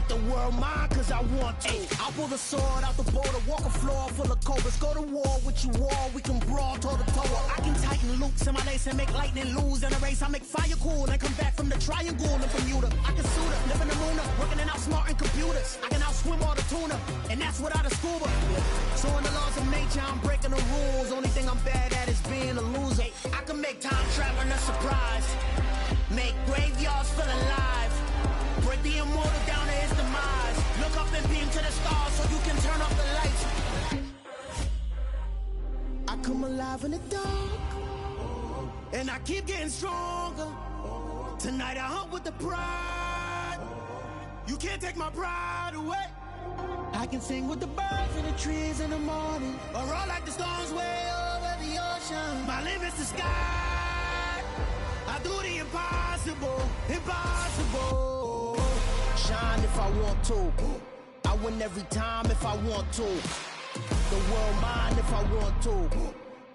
Make the world mine cause I want to. I'll pull the sword out the border, walk a floor full of cobras. Go to war with you all, we can brawl toe to toe. I can tighten loops in my lace and make lightning lose in a race. I make fire cool and come back from the triangle in Bermuda. I can suit up, live in the moon up, working and outsmarting computers. I can outswim all the tuna, and that's without a scuba. So in the laws of nature, I'm breaking the rules. Only thing I'm bad at is being a loser. I can make time traveling a surprise. Make graveyards feel alive. Break the immortal down to his demise. Look up and beam to the stars so you can turn off the lights. I come alive in the dark, and I keep getting stronger. Tonight I hunt with the pride. You can't take my pride away. I can sing with the birds and the trees in the morning, or roll like the storms way over the ocean. My limit's the sky. I do the impossible, impossible. Shine if I want to. I win every time if I want to. The world mine if I want to.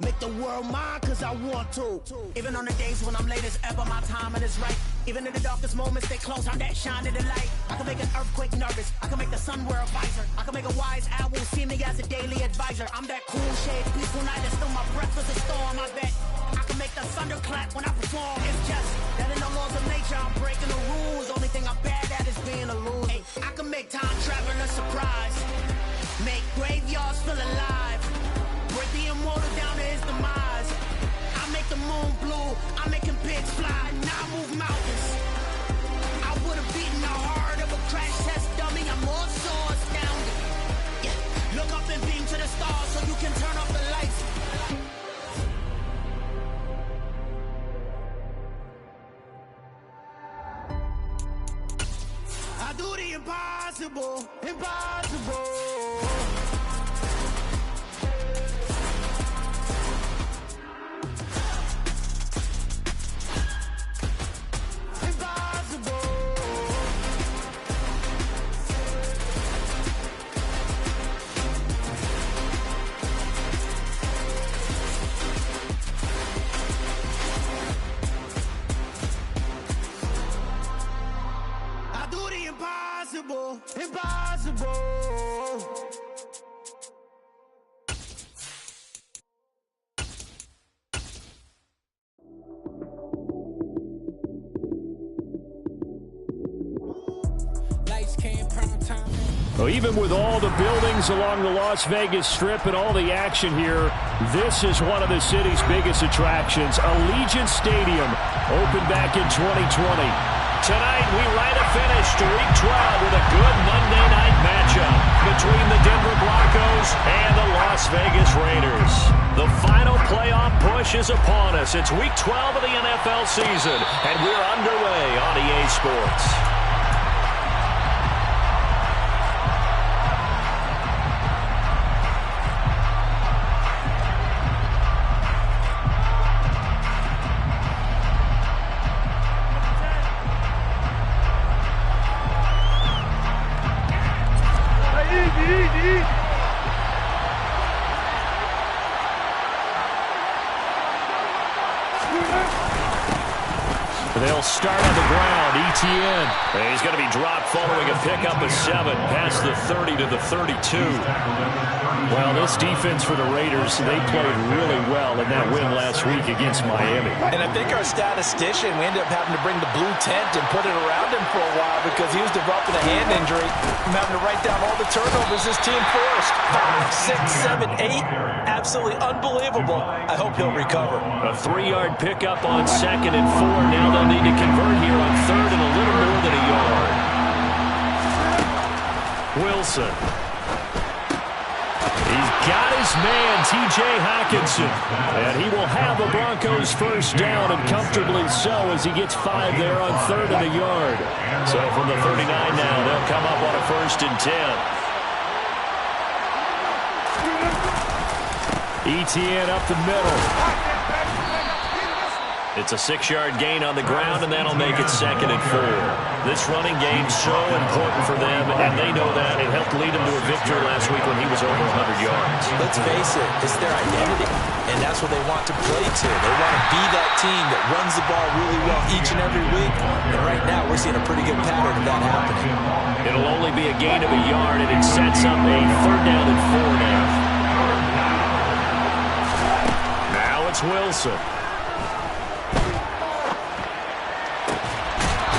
Make the world mine cause I want to. Even on the days when I'm late as ever, my timing is right. Even in the darkest moments, stay close, I'm that shine of the light. I can make an earthquake nervous, I can make the sun wear a visor. I can make a wise owl see me as a daily advisor. I'm that cool shade, peaceful night, and still my breath is a storm. I bet I can make the thunder clap when I perform. It's just that in the laws of nature, I'm breaking the rules. Only thing I'm bad at is being a loser. I can make time traveling a surprise. Make graveyards feel alive. Break the immortal down to his demise. I make the moon blue, I'm making pigs fly, now I move mountains. I would've beaten the heart of a crash test dummy, I'm more so astounded. Yeah. Look up and beam to the stars so you can turn off the lights. I do the impossible, impossible. Impossible, impossible. Lights came prime time. Well, even with all the buildings along the Las Vegas Strip and all the action here, this is one of the city's biggest attractions. Allegiant Stadium opened back in 2020. Tonight, we write a finish to Week 12 with a good Monday night matchup between the Denver Broncos and the Las Vegas Raiders. The final playoff push is upon us. It's Week 12 of the NFL season, and we're underway on EA Sports. They'll start on the ground. Etienne. He's going to be dropped following a pickup of 7 past the 30 to the 32. Well, this defense for the Raiders, they played really well in that win last week against Miami. And I think our statistician, we ended up having to bring the blue tent and put it around him for a while because he was developing a hand injury. I'm having to write down all the turnovers this team forced. 5, 6, 7, 8. Absolutely unbelievable. I hope he'll recover. A 3-yard pickup on 2nd and 4. Now they'll need to convert here on 3rd and a little more than a yard. Wilson. He's got his man, T.J. Hockenson. And he will have the Broncos first down, and comfortably so, as he gets 5 there on 3rd and a yard. So from the 39 now, they'll come up on a 1st and 10. Etienne up the middle. It's a 6-yard gain on the ground, and that'll make it 2nd and 4. This running game's so important for them, and they know that. It helped lead them to a victory last week when he was over 100 yards. Let's face it, it's their identity, and that's what they want to play to. They want to be that team that runs the ball really well each and every week, and right now we're seeing a pretty good pattern of that happening. It'll only a gain of a yard, and it sets up a 3rd down and 4 now. Now it's Wilson.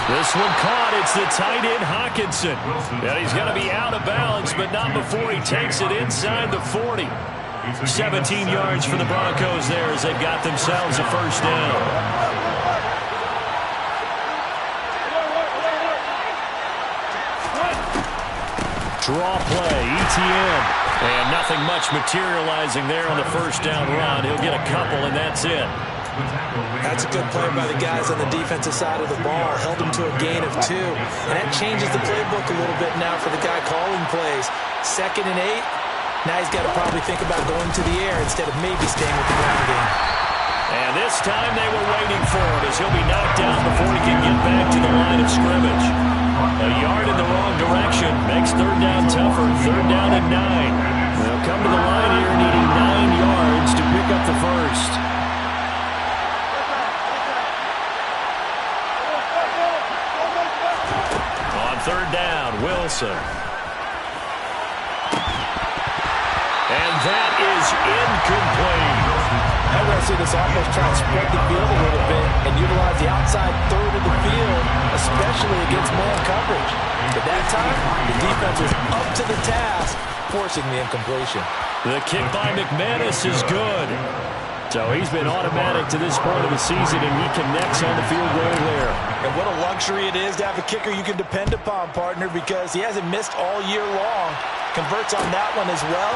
This one caught. It's the tight end, Hawkinson. And he's going to be out of bounds, but not before he takes it inside the 40. 17 yards for the Broncos there as they've got themselves a 1st down. Draw play, ETN. And nothing much materializing there on the 1st down run. He'll get a couple, and that's it. That's a good play by the guys on the defensive side of the ball. Held them to a gain of 2. And that changes the playbook a little bit now for the guy calling plays. 2nd and 8. Now he's got to probably think about going to the air instead of maybe staying with the ground game. And this time they were waiting for him as he'll be knocked down before he can get back to the line of scrimmage. A yard in the wrong direction makes 3rd down tougher. 3rd down and 9. They'll come to the line here needing 9 yards to pick up the 1st. On 3rd down, Wilson. And that is incomplete. I'm going to see this offense try to spread the field a little bit and utilize the outside 3rd of the field, especially against man coverage. But that time, the defense was up to the task, forcing the incompletion. The kick by McManus is good. So he's been automatic to this point of the season, and he connects on the field goal there. And what a luxury it is to have a kicker you can depend upon, partner, because he hasn't missed all year long. Converts on that one as well.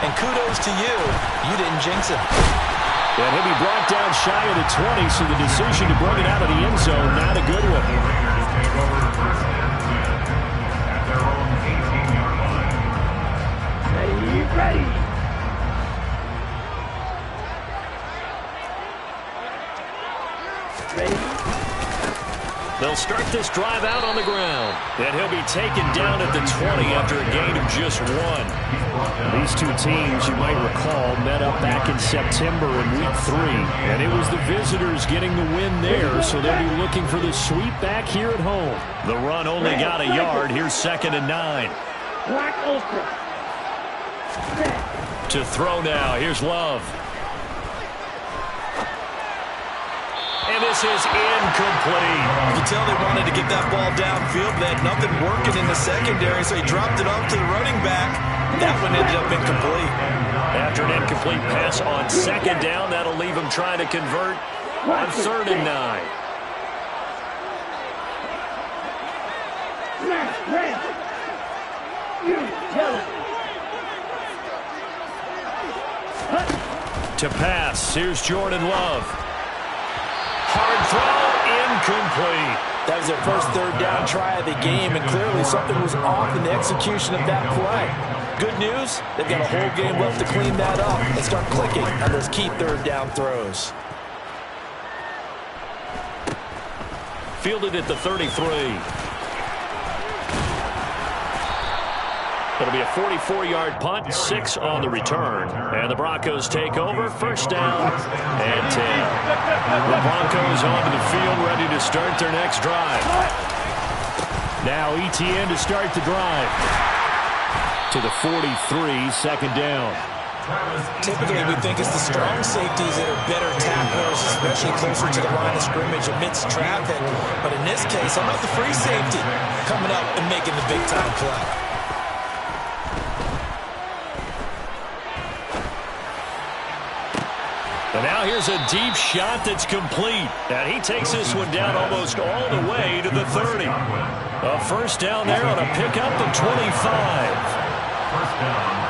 And kudos to you. You didn't jinx him. And he'll be brought down shy of the 20, so the decision to bring it out of the end zone, not a good one. Ready. They'll start this drive out on the ground. And he'll be taken down at the 20 after a gain of just 1. These two teams, you might recall, met up back in September in Week 3. And it was the visitors getting the win there, so they'll be looking for the sweep back here at home. The run only got a yard. Here's 2nd and 9. To throw now. Here's Love. And this is incomplete. You can tell they wanted to get that ball downfield. They had nothing working in the secondary, so he dropped it off to the running back. That one ended up incomplete. After an incomplete pass on 2nd down, that'll leave him trying to convert on 3rd and 9. To pass, here's Jordan Love. Hard throw, incomplete. That was their first 3rd down try of the game, and clearly something was off in the execution of that play. Good news, they've got a whole game left to clean that up and start clicking on those key 3rd down throws. Fielded at the 33. It'll be a 44-yard punt, 6 on the return. And the Broncos take over, 1st down and 10. The Broncos onto the field, ready to start their next drive. Now ETN to start the drive. To the 43, 2nd down. Typically, we think it's the strong safeties that are better tacklers, especially closer to the line of scrimmage amidst traffic. But in this case, how about the free safety coming up and making the big-time play? And now here's a deep shot that's complete. And he takes this one down almost all the way to the 30. A 1st down there on a pickup of 25. 1st down.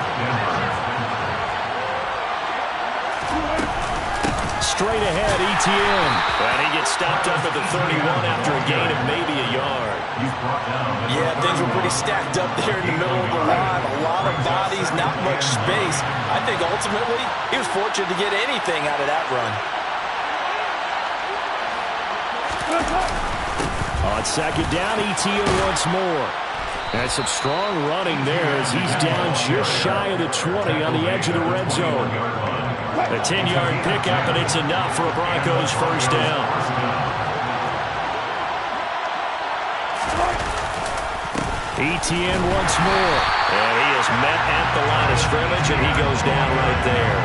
Straight ahead, ETN. And he gets stopped up at the 31 after a gain of maybe a yard. Yeah, things were pretty stacked up there in the middle of the line. A lot of bodies, not much space. I think ultimately he was fortunate to get anything out of that run. On 2nd down, ETN once more. And some strong running there as he's down just shy of the 20 on the edge of the red zone. A 10-yard pickup, and it's enough for a Broncos 1st down. ETN once more. And he is met at the line of scrimmage, and he goes down right there.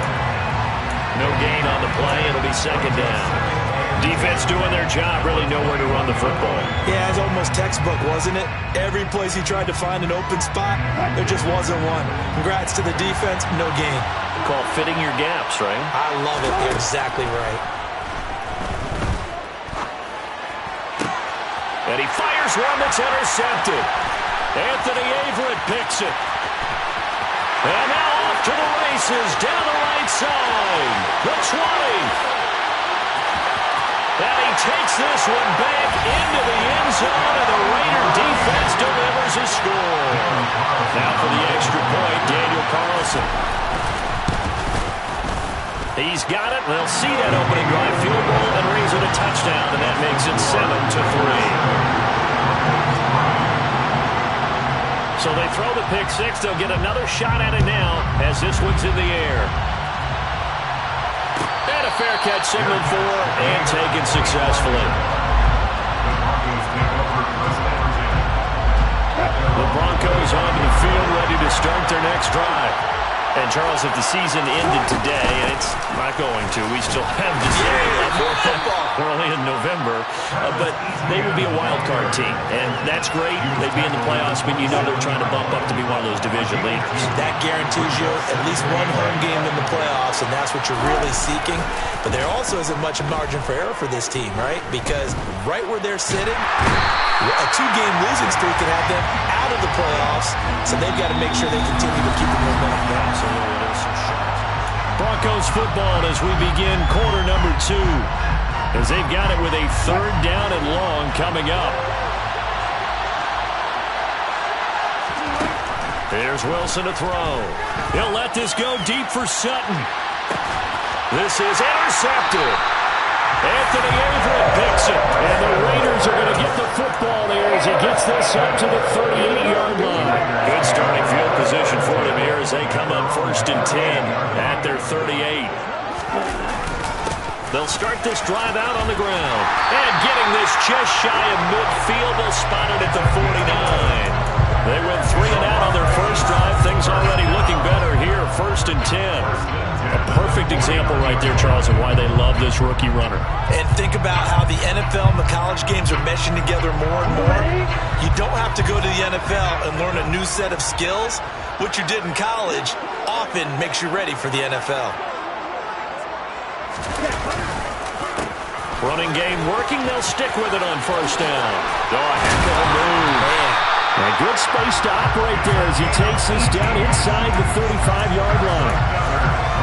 No gain on the play. It'll be second down. Defense doing their job, really nowhere to run the football. Yeah, it's almost textbook, wasn't it? Every place he tried to find an open spot, there just wasn't one. Congrats to the defense, no gain. Call fitting your gaps, right? I love it. You're exactly right. And he fires one that's intercepted. Anthony Averett picks it. And now off to the races, down the right side. The 20. And he takes this one back into the end zone, and the Raider defense delivers a score. Now for the extra point, Daniel Carlson. He's got it. They'll see that opening drive field goal and raise it a touchdown, and that makes it 7-3. So they throw the pick six. They'll get another shot at it now as this one's in the air. And a fair catch signaled for and taken successfully. The Broncos onto the field, ready to start their next drive. And, Charles, if the season ended today, and it's not going to, we still have December left. We're only in November, but they would be a wild card team, and that's great. They'd be in the playoffs, but you know they're trying to bump up to be one of those division leaders. That guarantees you at least one home game in the playoffs, and that's what you're really seeking. But there also isn't much margin for error for this team, right? Because right where they're sitting, a two-game losing streak could have them out of the playoffs, so they've got to make sure they continue to keep the momentum going. Broncos football as we begin quarter number 2, as they've got it with a third down and long coming up. Here's Wilson to throw. He'll let this go deep for Sutton. This is intercepted. Anthony Averett picks it, and the Raiders are going to get the football there as he gets this up to the 38-yard line. Good starting field position for them here as they come up 1st and 10 at their 38. They'll start this drive out on the ground, and getting this just shy of midfield, they'll spot it at the 49. They went 3 and out on their first drive. Things already looking better here, 1st and 10. A perfect example right there, Charles, of why they love this rookie runner. And think about how the NFL and the college games are meshing together more and more. You don't have to go to the NFL and learn a new set of skills. What you did in college often makes you ready for the NFL. Running game working. They'll stick with it on 1st down. Oh, a heck of a move. And good space to operate there as he takes this down inside the 35-yard line.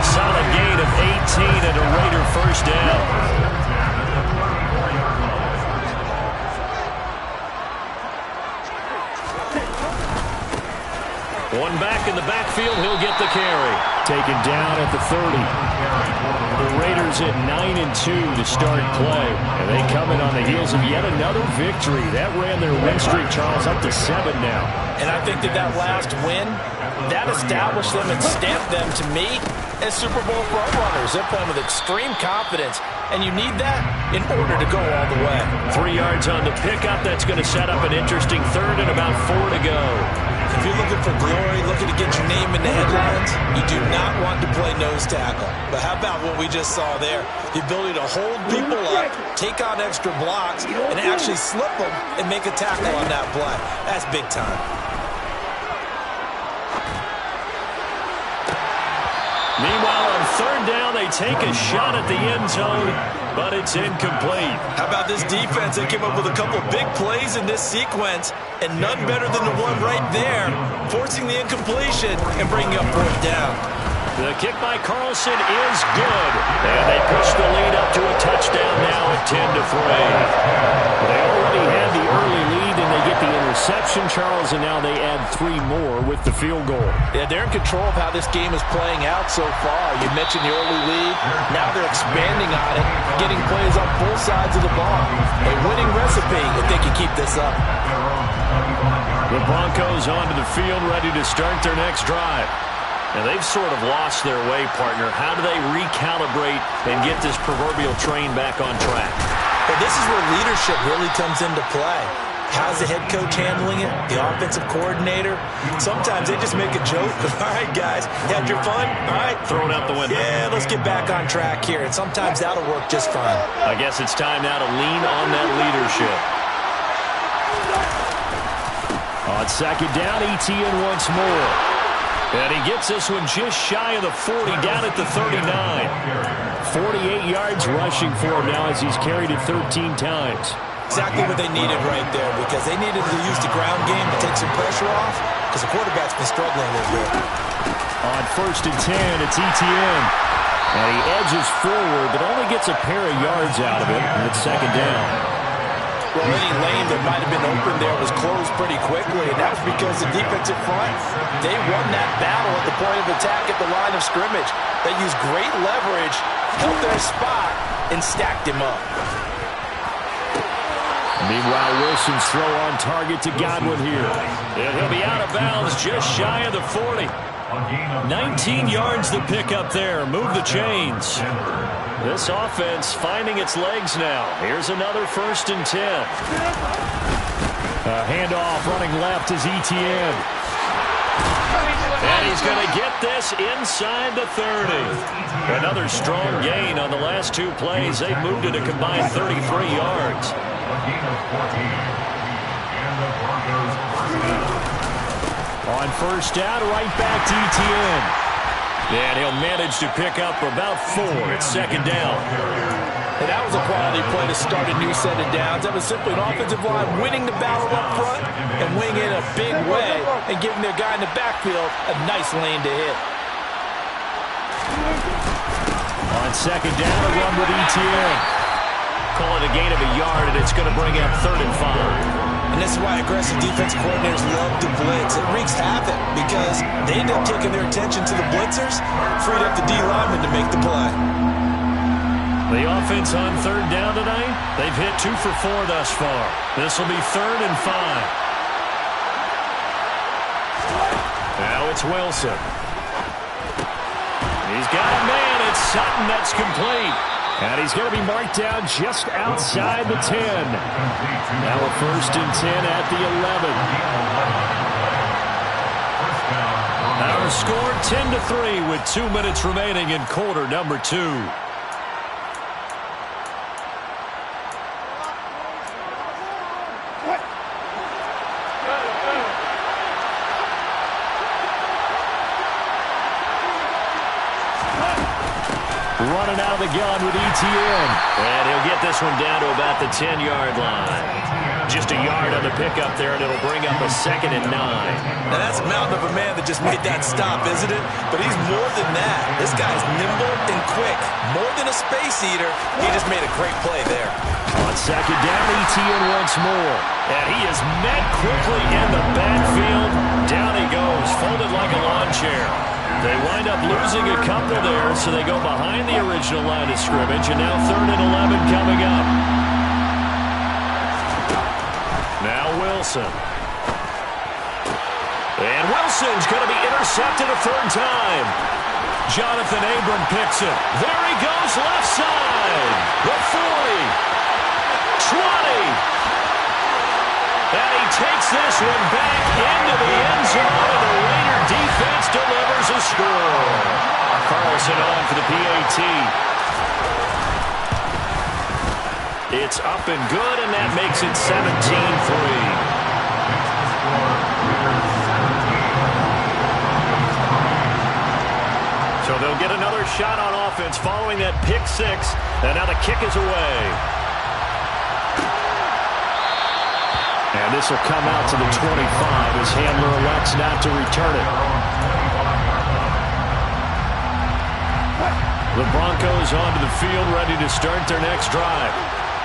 Solid gain of 18 and a Raider 1st down. One back in the backfield. He'll get the carry. Taken down at the 30. The Raiders at 9-2 to start play. And they come in on the heels of yet another victory. That ran their win streak, Charles, up to 7 now. And I think that last win, that established them and stamped them, to me, as Super Bowl frontrunners. They're playing with extreme confidence, and you need that in order to go all the way. 3 yards on the pickup. That's going to set up an interesting third and about 4 to go. If you're looking for glory, looking to get your name in the headlines, you do not want to play nose tackle. But how about what we just saw there? The ability to hold people up, take on extra blocks, and actually slip them and make a tackle on that play. That's big time. Meanwhile, on 3rd down, they take a shot at the end zone, but it's incomplete. How about this defense? They came up with a couple of big plays in this sequence, and none better than the one right there, forcing the incompletion and bringing up 4th down. The kick by Carlson is good, and they push the lead up to a touchdown now at 10-3. They already had the early lead, and they get the interception, Charles, and now they add 3 more with the field goal. Yeah, they're in control of how this game is playing out so far. You mentioned the early lead. Now they're expanding on it, getting plays on both sides of the ball. A winning recipe if they can keep this up. The Broncos onto the field, ready to start their next drive. And they've sort of lost their way, partner. How do they recalibrate and get this proverbial train back on track? Well, this is where leadership really comes into play. How's the head coach handling it? The offensive coordinator? Sometimes they just make a joke. All right, guys, you had your fun? All right. Throw it out the window. Yeah, let's get back on track here. And sometimes that'll work just fine. I guess it's time now to lean on that leadership. On second down, ETN once more. And he gets this one just shy of the 40, down at the 39. 48 yards rushing for him now as he's carried it 13 times. Exactly what they needed right there, because they needed to use the ground game to take some pressure off, because the quarterback's been struggling a little bit. On 1st and 10, it's ETN. And he edges forward, but only gets a pair of yards out of it, and it's second down. Well, any lane that might have been open there was closed pretty quickly, and that was because the defensive front, they won that battle at the point of attack at the line of scrimmage. They used great leverage, held their spot, and stacked him up. Meanwhile, Wilson's throw on target to Godwin here. And he'll be out of bounds just shy of the 40. 19 yards to pick up there. Move the chains. This offense finding its legs now. Here's another 1st and 10. A handoff running left is ETN. And he's going to get this inside the 30. Another strong gain on the last 2 plays. They've moved it a combined 33 yards. On 1st down, right back to ETN. And he'll manage to pick up about 4. It's second down. And that was a quality play to start a new set of downs. That was simply an offensive line winning the battle up front and winning in a big way and giving their guy in the backfield a nice lane to hit. On second down, a run with ETN. Call it a gain of a yard, and it's going to bring up 3rd and 5. And this is why aggressive defensive coordinators love to blitz. It wreaks havoc because they end up taking their attention to the blitzers, freed up the D lineman to make the play. The offense on 3rd down tonight, they've hit 2 for 4 thus far. This will be 3rd and 5. Now it's Wilson. He's got a man. It's Sutton that's complete. And he's going to be marked down just outside the 10. Now a 1st and 10 at the 11. Our score 10-3 with 2 minutes remaining in quarter number 2. Running out of the gun with ETN. And he'll get this one down to about the 10-yard line. Just a yard on the pickup there, and it'll bring up a 2nd and 9. Now that's a mountain of a man that just made that stop, isn't it? But he's more than that. This guy's nimble and quick. More than a space eater, he just made a great play there. On second down, ETN once more. And he is met quickly in the backfield. Down he goes, folded like a lawn chair. They wind up losing a couple there, so they go behind the original line of scrimmage, and now 3rd and 11 coming up. Now Wilson. And Wilson's going to be intercepted a 3rd time. Jonathan Abram picks it. There he goes, left side. The 40. 20. And he takes this one back into the end zone, and the Raider defense delivers a score. Carlson on for the PAT. It's up and good, and that makes it 17-3. So they'll get another shot on offense following that pick 6, and now the kick is away. And this will come out to the 25 as Handler elects not to return it. The Broncos onto the field, ready to start their next drive.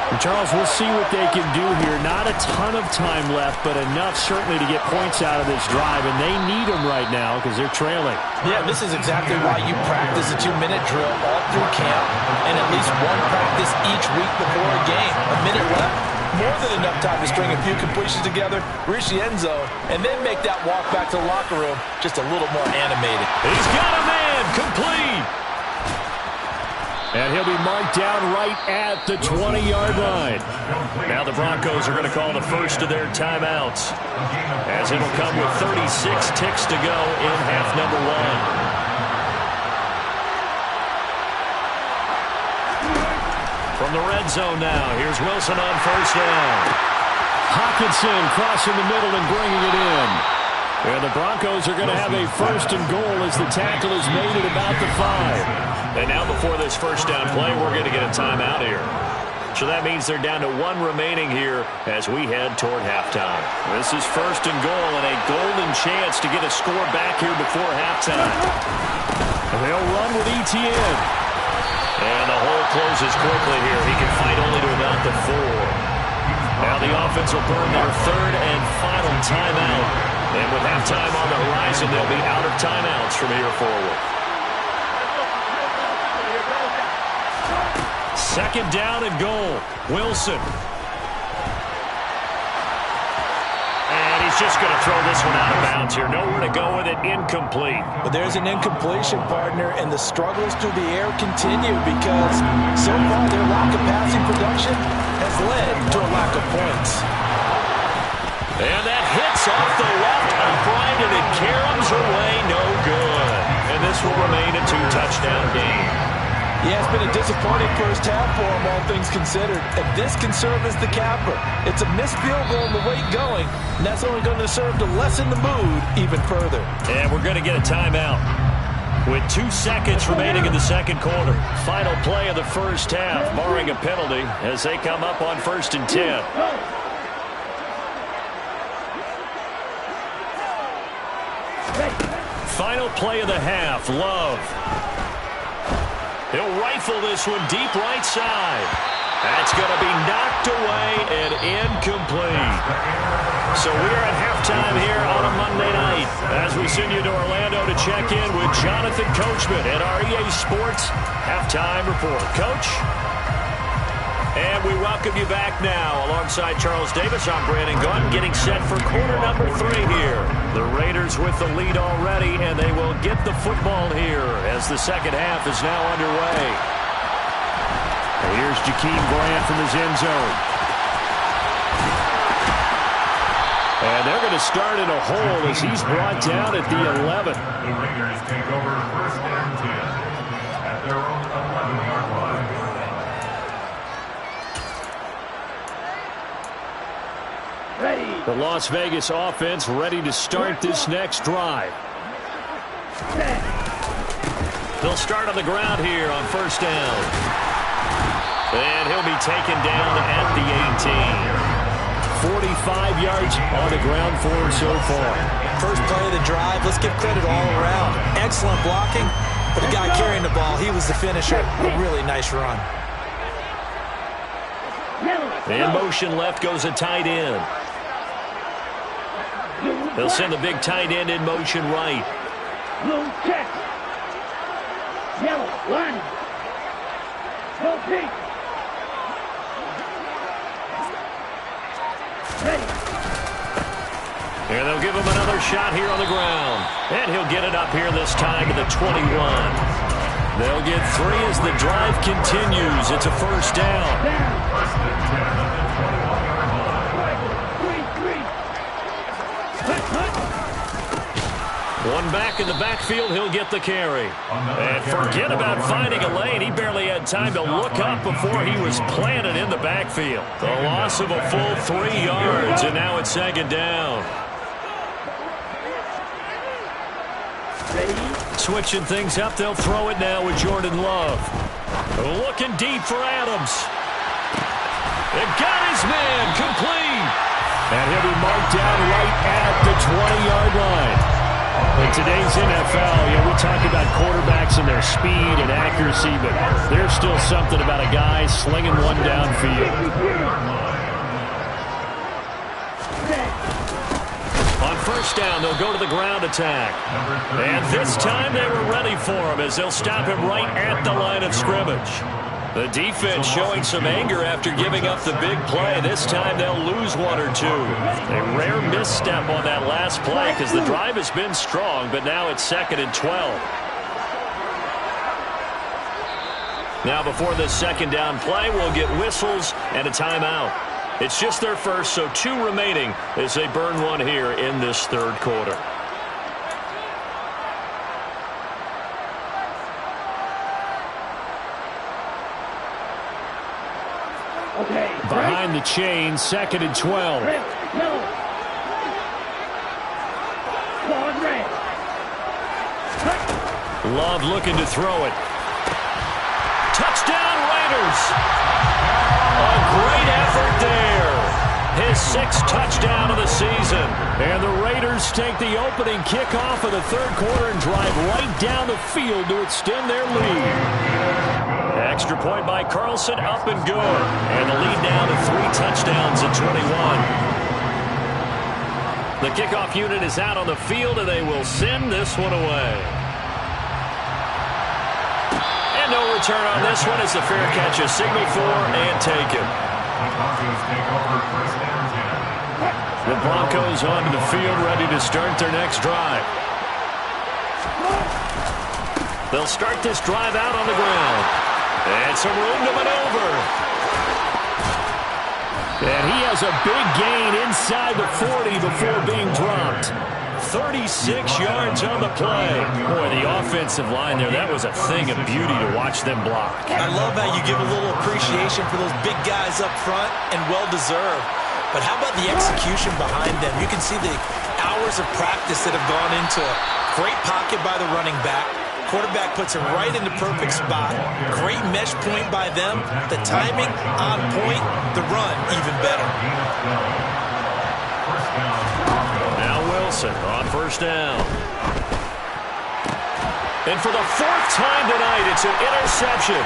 And Charles, we'll see what they can do here. Not a ton of time left, but enough certainly to get points out of this drive, and they need them right now because they're trailing. Yeah, this is exactly why you practice a 2-minute drill all through camp and at least one practice each week before a game. A minute left, more than enough time to string a few completions together, reach the end zone, and then make that walk back to the locker room just a little more animated. He's got a man, complete. And he'll be marked down right at the 20-yard line. Now the Broncos are going to call the first of their timeouts, as it'll come with 36 ticks to go in half number one. From the red zone now, here's Wilson on first down. Hockenson crossing the middle and bringing it in. And the Broncos are going to have a first and goal as the tackle is made at about the 5. And now before this first down play, we're going to get a timeout here. So that means they're down to 1 remaining here as we head toward halftime. This is first and goal and a golden chance to get a score back here before halftime. And they'll run with Etienne. And the hole closes quickly here. He can fight only to about the 4. Now the offense will burn their third and final timeout. And with halftime on the horizon, they'll be out of timeouts from here forward. Second down and goal. Wilson. And he's just going to throw this one out of bounds here. Nowhere to go with it. Incomplete. But there's an incompletion, partner, and the struggles through the air continue because so far their lack of passing production has led to a lack of points. And that hits off the left upright, and it caroms away, no good. And this will remain a 2-touchdown game. Yeah, it's been a disappointing first half for him, all things considered. And this can serve as the capper. It's a missed field goal on the way going, and that's only going to serve to lessen the mood even further. And we're going to get a timeout with 2 seconds remaining in the second quarter. Final play of the first half, barring a penalty, as they come up on 1st and 10. Final play of the half, Love. He'll rifle this one deep right side. That's going to be knocked away and incomplete. So we're at halftime here on a Monday night as we send you to Orlando to check in with Jonathan Coachman at our EA Sports Halftime Report. Coach? And we welcome you back now. Alongside Charles Davis, I'm Brandon Gunn, getting set for quarter number 3 here. The Raiders with the lead already, and they will get the football here as the second half is now underway. And here's Jakeem Grant from his end zone. And they're going to start in a hole as he's brought down at the 11. The Raiders take over 1st and 10 at their own 11-yard line. The Las Vegas offense ready to start this next drive. They'll start on the ground here on first down. And he'll be taken down at the 18. 45 yards on the ground for him so far. First play of the drive, let's give credit all around. Excellent blocking, but the guy carrying the ball, he was the finisher. A really nice run. In motion left goes a tight end. They'll send the big tight end in motion right. Blue check. Yellow, line. No pink. Ready. And they'll give him another shot here on the ground. And he'll get it up here this time to the 21. They'll get 3 as the drive continues. It's a first down. One back in the backfield, he'll get the carry. And forget about finding a lane. He barely had time to look up before he was planted in the backfield. The loss of a full 3 yards, and now it's second down. Switching things up, they'll throw it now with Jordan Love. Looking deep for Adams. It got his man complete. And he'll be marked down right at the 20-yard line. In today's NFL, we talk about quarterbacks and their speed and accuracy, but there's still something about a guy slinging one downfield. On first down, they'll go to the ground attack. And this time they were ready for him as they'll stop him right at the line of scrimmage. The defense showing some anger after giving up the big play. This time they'll lose 1 or 2. A rare misstep on that last play because the drive has been strong, but now it's 2nd and 12. Now before this second down play, we'll get whistles and a timeout. It's just their first, so 2 remaining as they burn one here in this third quarter. Okay. Behind the chain, 2nd and 12. Love looking to throw it. Touchdown Raiders! A great effort there. His 6th touchdown of the season. And the Raiders take the opening kickoff of the third quarter and drive right down the field to extend their lead. Extra point by Carlson, up and good. And the lead down to 3 touchdowns at 21. The kickoff unit is out on the field, and they will send this one away. And no return on this one as the fair catch is signaled for and taken. The Broncos onto the field, ready to start their next drive. They'll start this drive out on the ground. And some room to maneuver. And he has a big gain inside the 40 before being dropped. 36 yards on the play. Boy, the offensive line there, that was a thing of beauty to watch them block. I love how you give a little appreciation for those big guys up front, and well-deserved. But how about the execution behind them? You can see the hours of practice that have gone into it. Great pocket by the running back. Quarterback puts him right in the perfect spot. Great mesh point by them. The timing on point. The run even better. Now Wilson on first down. And for the 4th time tonight, it's an interception.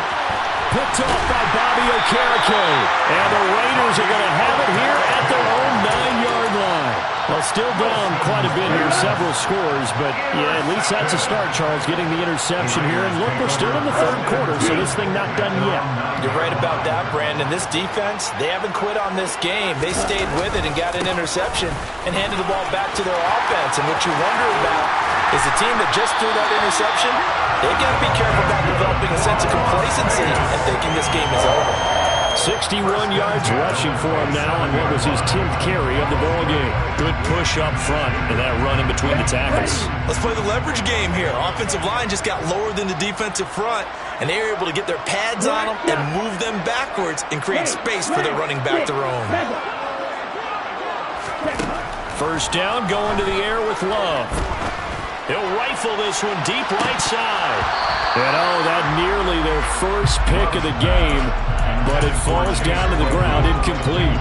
Picked off by Bobby Okereke. And the Raiders are going to have it here at their own 9-yard line. Well, still down quite a bit here, several scores, but yeah, at least that's a start, Charles, getting the interception here. And look, we're still in the third quarter, so this thing not done yet. You're right about that, Brandon. This defense, they haven't quit on this game. They stayed with it and got an interception and handed the ball back to their offense. And what you wonder about is the team that just threw that interception, they've got to be careful about developing a sense of complacency and thinking this game is over. 61 yards rushing for him now on what was his 10th carry of the ball game. Good push up front and that run in between the tackles. Let's play the leverage game here. Offensive line just got lower than the defensive front, and they were able to get their pads on them and move them backwards and create space for their running back to roam. First down, going to the air with Love. He'll rifle this one deep right side. And oh, that nearly their first pick of the game, but it falls down to the ground incomplete.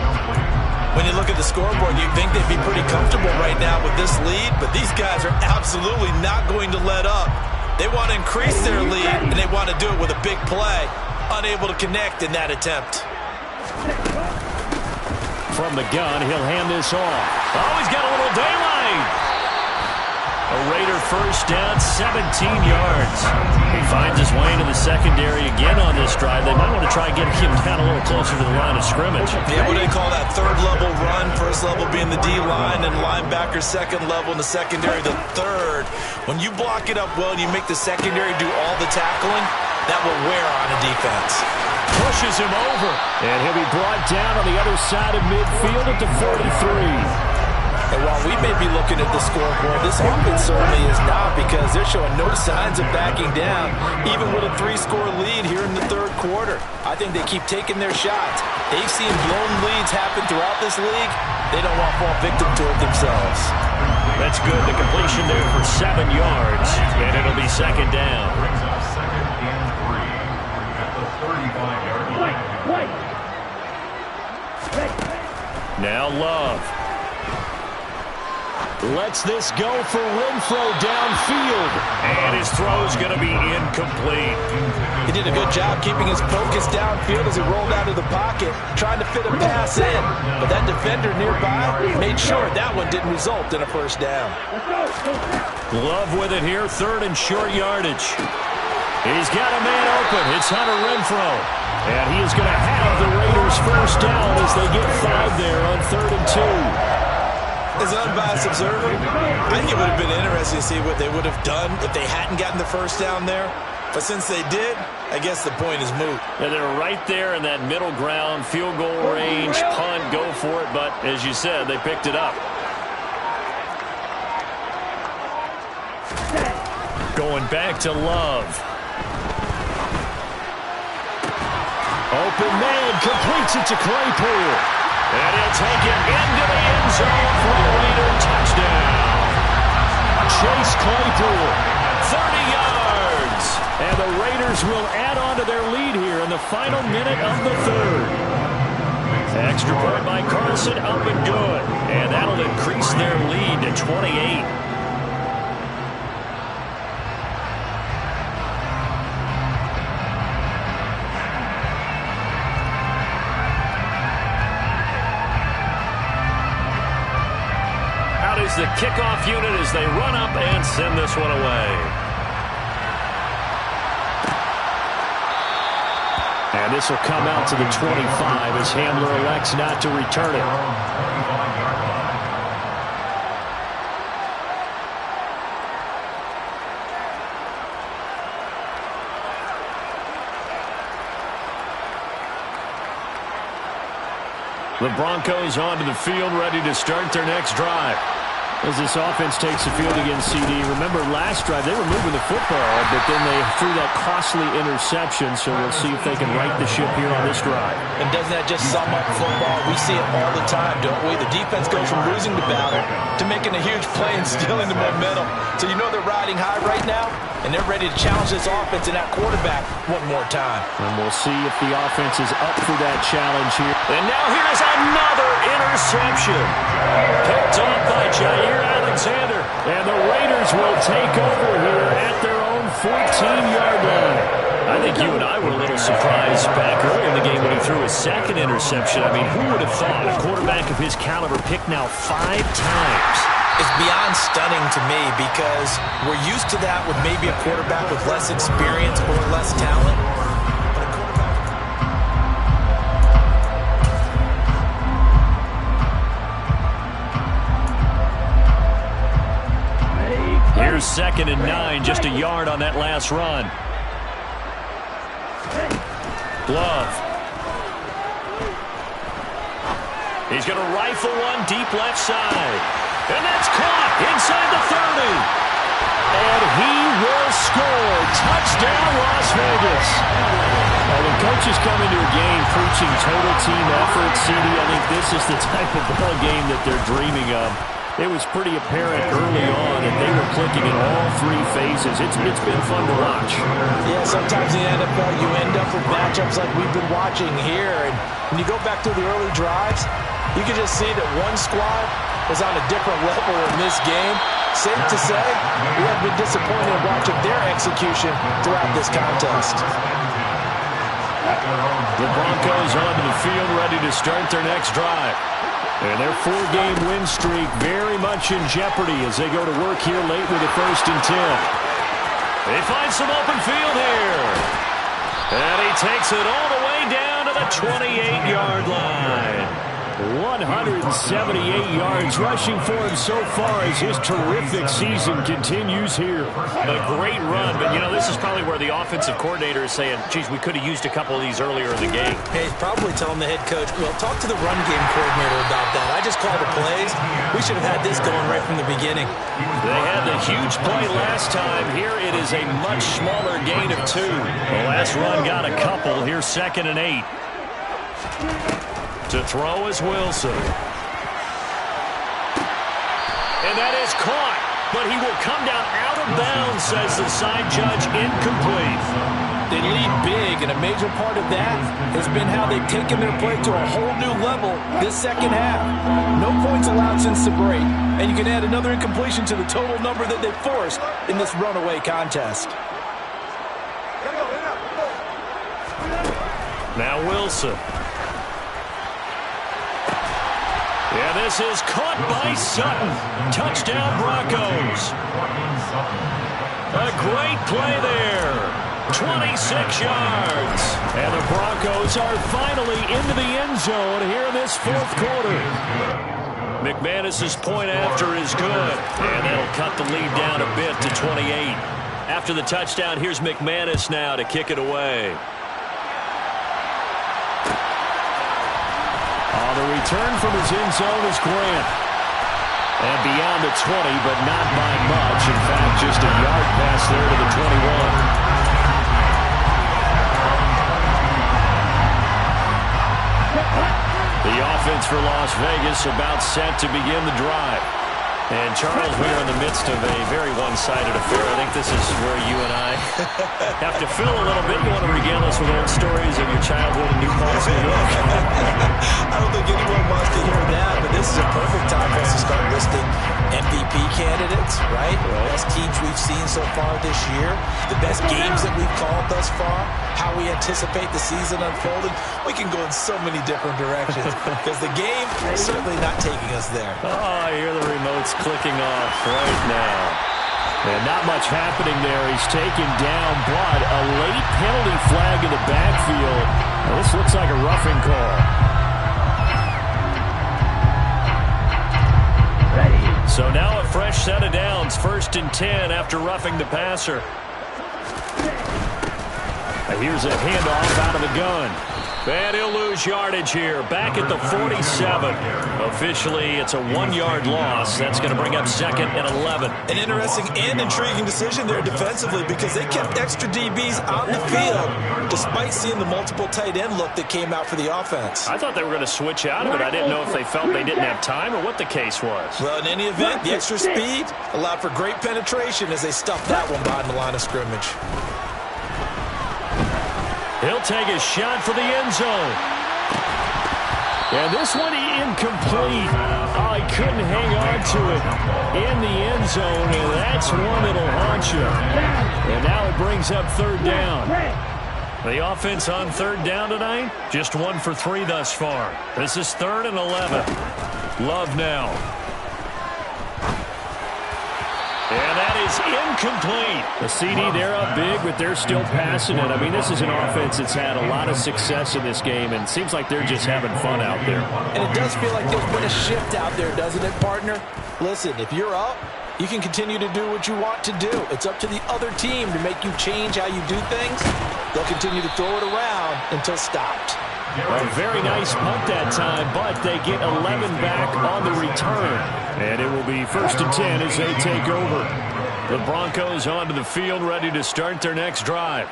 When you look at the scoreboard, you'd think they'd be pretty comfortable right now with this lead, but these guys are absolutely not going to let up. They want to increase their lead, and they want to do it with a big play. Unable to connect in that attempt. From the gun, he'll hand this off. Oh, he's got a little daylight. A Raider first down, 17 yards. He finds his way into the secondary again on this drive. They might want to try and get him down a little closer to the line of scrimmage. Yeah, what do they call that? Third level run, first level being the D-line, and linebacker second level, and the secondary the third. When you block it up well and you make the secondary do all the tackling, that will wear on a defense. Pushes him over, and he'll be brought down on the other side of midfield at the 43. And while we may be looking at the scoreboard, this offense certainly is not, because they're showing no signs of backing down, even with a 3-score lead here in the third quarter. I think they keep taking their shots. They've seen blown leads happen throughout this league. They don't want to fall victim to it themselves. That's good. The completion there for 7 yards, and it'll be second down. Brings up 2nd and 3 at the 35-yard line. Now Love. Lets this go for Renfro downfield. And his throw's going to be incomplete. He did a good job keeping his focus downfield as he rolled out of the pocket, trying to fit a pass in. But that defender nearby made sure that one didn't result in a first down. Love with it here, 3rd and short yardage. He's got a man open. It's Hunter Renfro. And he is going to have the Raiders first down as they get 5 there on 3rd and 2. As an unbiased observer, I think it would have been interesting to see what they would have done if they hadn't gotten the first down there. But since they did, I guess the point is moot. And they're right there in that middle ground, field goal range, punt, go for it. But as you said, they picked it up. Going back to Love. Open man, completes it to Claypool. And he'll take it into the end zone for a Raider touchdown. Chase Claypool, 30 yards. And the Raiders will add on to their lead here in the final minute of the third. Extra point by Carlson, up and good. And that'll increase their lead to 28. The kickoff unit as they run up and send this one away. And this will come out to the 25 as Hamler elects not to return it. The Broncos onto the field, ready to start their next drive. As this offense takes the field against CD. Remember, last drive, they were moving the football, but then they threw that costly interception, so we'll see if they can right the ship here on this drive. And doesn't that just sum up football? We see it all the time, don't we? The defense goes from losing the battle to making a huge play and stealing the momentum. So you know they're riding high right now, and they're ready to challenge this offense and that quarterback one more time. And we'll see if the offense is up for that challenge here. And now here's another interception. Picked up by Jair Alexander. And the Raiders will take over here at their own 14-yard line. I think you and I were a little surprised back early in the game when he threw his second interception. I mean, who would have thought a quarterback of his caliber picked now 5 times? It's beyond stunning to me because we're used to that with maybe a quarterback with less experience or less talent. Here's 2nd and 9, just a yard on that last run. Love. He's going to rifle one deep left side. And that's caught inside the 30. And he will score. Touchdown, Las Vegas. Well, when coaches come into a game preaching total team effort, CD, I think this is the type of ball game that they're dreaming of. It was pretty apparent early on that they were clicking in all 3 phases. It's been fun to watch. Yeah, sometimes in the NFL you end up with matchups like we've been watching here. And when you go back to the early drives, you can just see that one squad was on a different level in this game. Safe to say, we have been disappointed in watching their execution throughout this contest. The Broncos onto the field, ready to start their next drive. And their 4-game win streak very much in jeopardy as they go to work here late with a 1st and 10. They find some open field here. And he takes it all the way down to the 28-yard line. 178 yards rushing for him so far as his terrific season continues here. A great run, but, you know, this is probably where the offensive coordinator is saying, geez, we could have used a couple of these earlier in the game. Hey, probably telling the head coach, well, talk to the run game coordinator about that. I just called the plays. We should have had this going right from the beginning. They had the huge play last time. Here it is a much smaller gain of 2. The last run got a couple. Here's 2nd and 8. To throw is Wilson. And that is caught, but he will come down out of bounds, says the side judge, incomplete. They lead big, and a major part of that has been how they've taken their play to a whole new level this second half. No points allowed since the break, and you can add another incompletion to the total number that they forced in this runaway contest. Now Wilson. Yeah, this is caught by Sutton. Touchdown, Broncos. A great play there. 26 yards. And the Broncos are finally into the end zone here in this 4th quarter. McManus's point after is good. And that'll cut the lead down a bit to 28. After the touchdown, here's McManus now to kick it away. On the return from his end zone is Grant. And beyond the 20, but not by much. In fact, just a yard pass there to the 21. The offense for Las Vegas about set to begin the drive. And Charles, we are in the midst of a very one-sided affair. I think this is where you and I have to fill a little bit. You want to regale us with old stories of your childhood in New Paltz, New York? I don't think anyone wants to hear that, but this is a perfect time for us to start listing MVP candidates, right? The best teams we've seen so far this year, the best games that we've called thus far, how we anticipate the season unfolding. We can go in so many different directions because the game is certainly not taking us there. Oh, I hear the remotes clicking off right now. And not much happening there. He's taken down, but a late penalty flag in the backfield. Now, this looks like a roughing call. So now a fresh set of downs. 1st and 10 after roughing the passer. Here's a handoff out of the gun. And he'll lose yardage here. Back at the 47. Officially, it's a 1-yard loss. That's going to bring up 2nd and 11. An interesting and intriguing decision there defensively because they kept extra DBs on the field despite seeing the multiple tight end look that came out for the offense. I thought they were going to switch out of it. I didn't know if they felt they didn't have time or what the case was. Well, in any event, the extra speed allowed for great penetration as they stuffed that one behind the line of scrimmage. He'll take a shot for the end zone. And this one incomplete. Oh, he couldn't hang on to it in the end zone, and that's one that'll haunt you. And now it brings up 3rd down. The offense on 3rd down tonight, just 1 for 3 thus far. This is 3rd and 11. Love now. And that is incomplete. The CD, they're up big, but they're still passing it. I mean, this is an offense that's had a lot of success in this game, and it seems like they're just having fun out there. And it does feel like there's been a shift out there, doesn't it, partner? Listen, if you're up, you can continue to do what you want to do. It's up to the other team to make you change how you do things. They'll continue to throw it around until stopped. A very nice punt that time, but they get 11 back on the return. And it will be 1st and 10 as they take over. The Broncos onto the field, ready to start their next drive.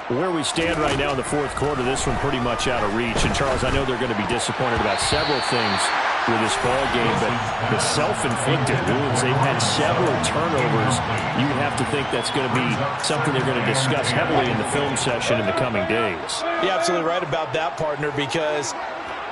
Where we stand right now in the 4th quarter, this one pretty much out of reach. And, Charles, I know they're going to be disappointed about several things with this ball game, but the self-inflicted wounds, they've had several turnovers. You would have to think that's going to be something they're going to discuss heavily in the film session in the coming days. You're absolutely right about that, partner, because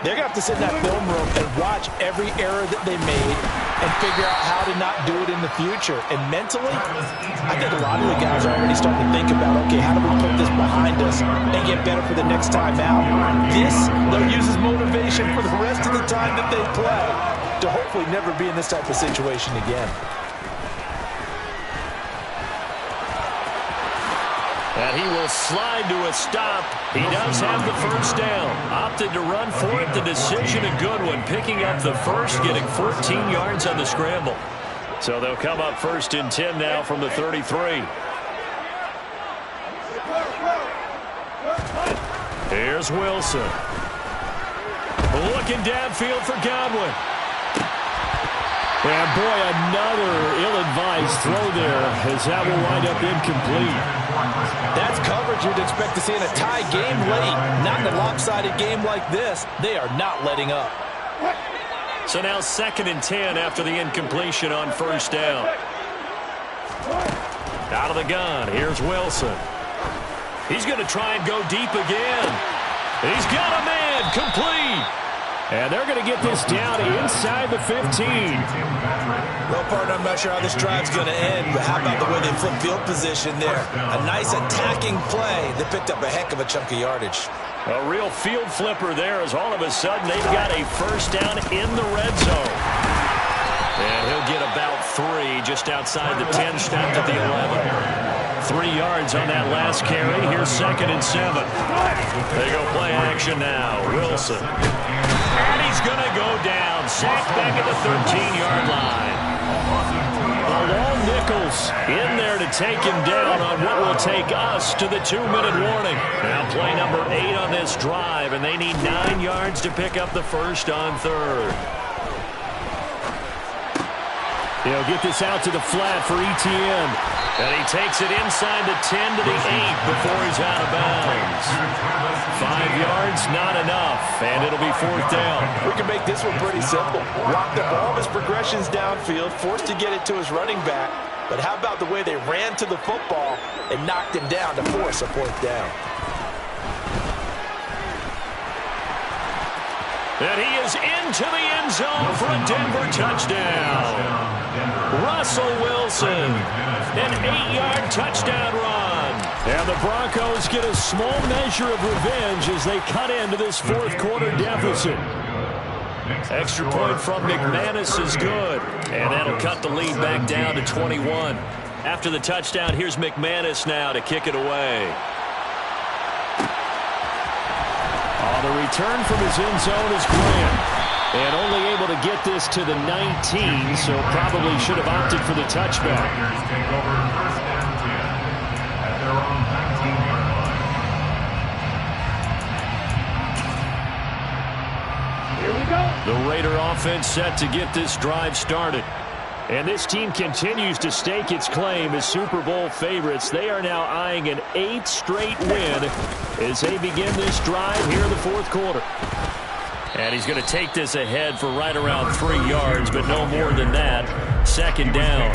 they're going to have to sit in that film room and watch every error that they made and figure out how to not do it in the future. And mentally, I think a lot of the guys are already starting to think about, okay, how do we put this behind us and get better for the next time out? This, they'll use as motivation for the rest of the time that they play to hopefully never be in this type of situation again. And he will slide to a stop. He does have the 1st down. Opted to run for it. The decision a good one. Picking up the 1st, getting 14 yards on the scramble. So they'll come up 1st and 10 now from the 33. Here's Wilson. Looking downfield for Godwin. And boy, another ill-advised throw there as that will wind up incomplete. That's coverage you'd expect to see in a tie game late. Not in a lopsided game like this. They are not letting up. So now 2nd and 10 after the incompletion on 1st down. Out of the gun, here's Wilson. He's going to try and go deep again. He's got a man, complete. And they're going to get this down inside the 15. Well, partner, I'm not sure how this drive's going to end, but how about the way they flip field position there? A nice attacking play that picked up a heck of a chunk of yardage. A real field flipper there as all of a sudden they've got a 1st down in the red zone. And he'll get about 3 just outside the 10, snapped at the 11. 3 yards on that last carry. Here's 2nd and 7. They go play action now. Wilson. And he's going to go down. Sacked back at the 13-yard line. A lone nickels in there to take him down on what will take us to the 2-minute warning. Now play number 8 on this drive, and they need 9 yards to pick up the first on third. He'll get this out to the flat for Etienne. And he takes it inside the 10 to the 8 before he's out of bounds. 5 yards, not enough, and it'll be 4th down. We can make this one pretty simple. Walked up all of his progressions downfield, forced to get it to his running back. But how about the way they ran to the football and knocked him down to force a 4th down? And he is into the end zone for a Denver touchdown. Russell Wilson, an 8-yard touchdown run. And the Broncos get a small measure of revenge as they cut into this 4th quarter deficit. Extra point from McManus is good, and that'll cut the lead back down to 21. After the touchdown, here's McManus now to kick it away. The return from his end zone is Grant. And only able to get this to the 19, so probably should have opted for the touchback. Take over 1st and 10 at their own 19-yard line. Here we go. The Raider offense set to get this drive started. And this team continues to stake its claim as Super Bowl favorites. They are now eyeing an 8th straight win as they begin this drive here in the 4th quarter. And he's going to take this ahead for right around 3 yards, but no more than that. 2nd down.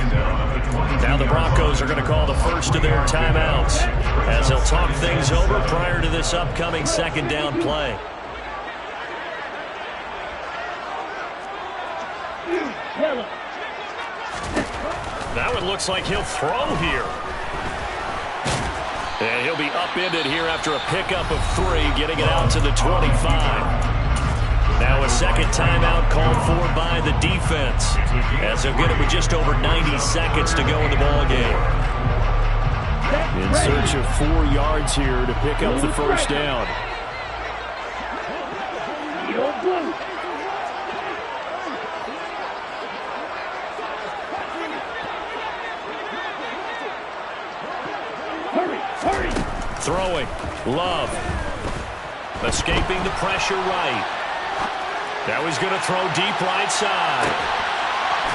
Now the Broncos are going to call the first of their timeouts as they'll talk things over prior to this upcoming 2nd down play. That one looks like he'll throw here. And he'll be upended here after a pickup of 3, getting it out to the 25. Now a 2nd timeout called for by the defense as they'll get it with just over 90 seconds to go in the ballgame. In search of 4 yards here to pick up the first down. Throwing. Love. Escaping the pressure right. Now he's going to throw deep right side.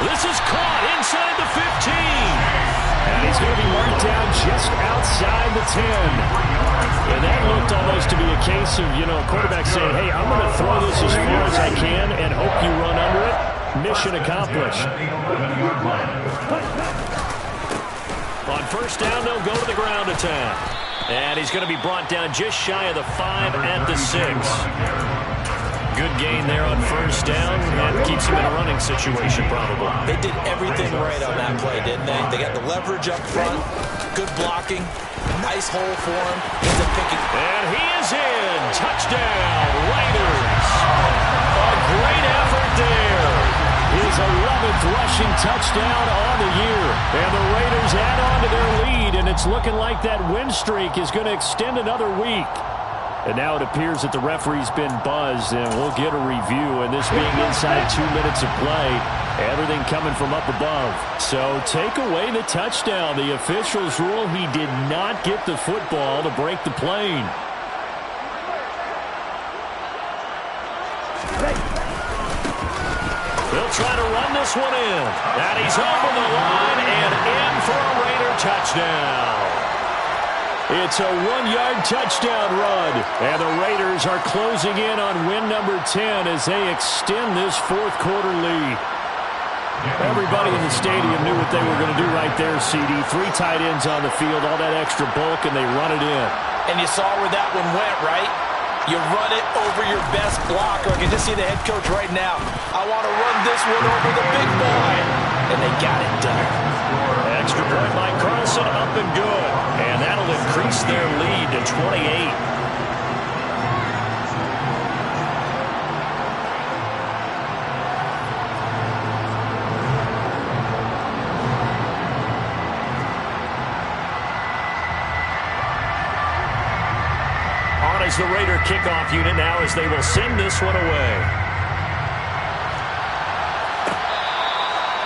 This is caught inside the 15. And he's going to be marked down just outside the 10. And that looked almost to be a case of, a quarterback saying, hey, I'm going to throw this as far as I can and hope you run under it. Mission accomplished. On first down, they'll go to the ground attack. And he's going to be brought down just shy of the 5 at the 6. Good gain there on first down. And keeps him in a running situation, probably. They did everything right on that play, didn't they? They got the leverage up front, good blocking, nice hole for him. And he is in. Touchdown, Raiders. A great effort there. His 11th rushing touchdown on the year. And the Raiders add on to their lead, and it's looking like that win streak is going to extend another week. And now it appears that the referee's been buzzed, and we'll get a review. And this being inside 2 minutes of play, everything coming from up above. So take away the touchdown. The officials rule he did not get the football to break the plane. They'll try to run this one in. And he's over the line and in for a Raider touchdown. It's a 1-yard touchdown run. And the Raiders are closing in on win number 10 as they extend this 4th quarter lead. Everybody in the stadium knew what they were going to do right there, CD. 3 tight ends on the field, all that extra bulk, and they run it in. And you saw where that one went, right? You run it over your best blocker. I can just see the head coach right now. I want to run this one over the big boy. And they got it done. Extra point by Carlson, up and good. And that'll increase their lead to 28. Is the Raider kickoff unit now as they will send this one away.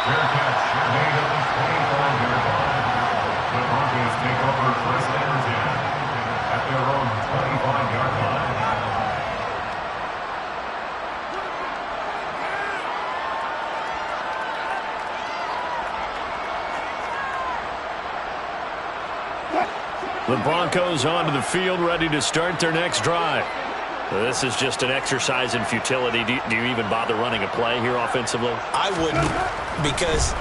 Fair catch made at the 25. The Broncos onto the field, ready to start their next drive. This is just an exercise in futility. Do you even bother running a play here offensively? I wouldn't, because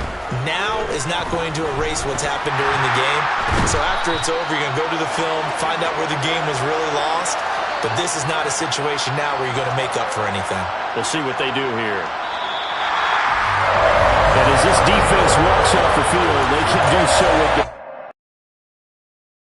now is not going to erase what's happened during the game. So after it's over, you're going to go to the film, find out where the game was really lost. But this is not a situation now where you're going to make up for anything. We'll see what they do here. And as this defense walks off the field, they can do so with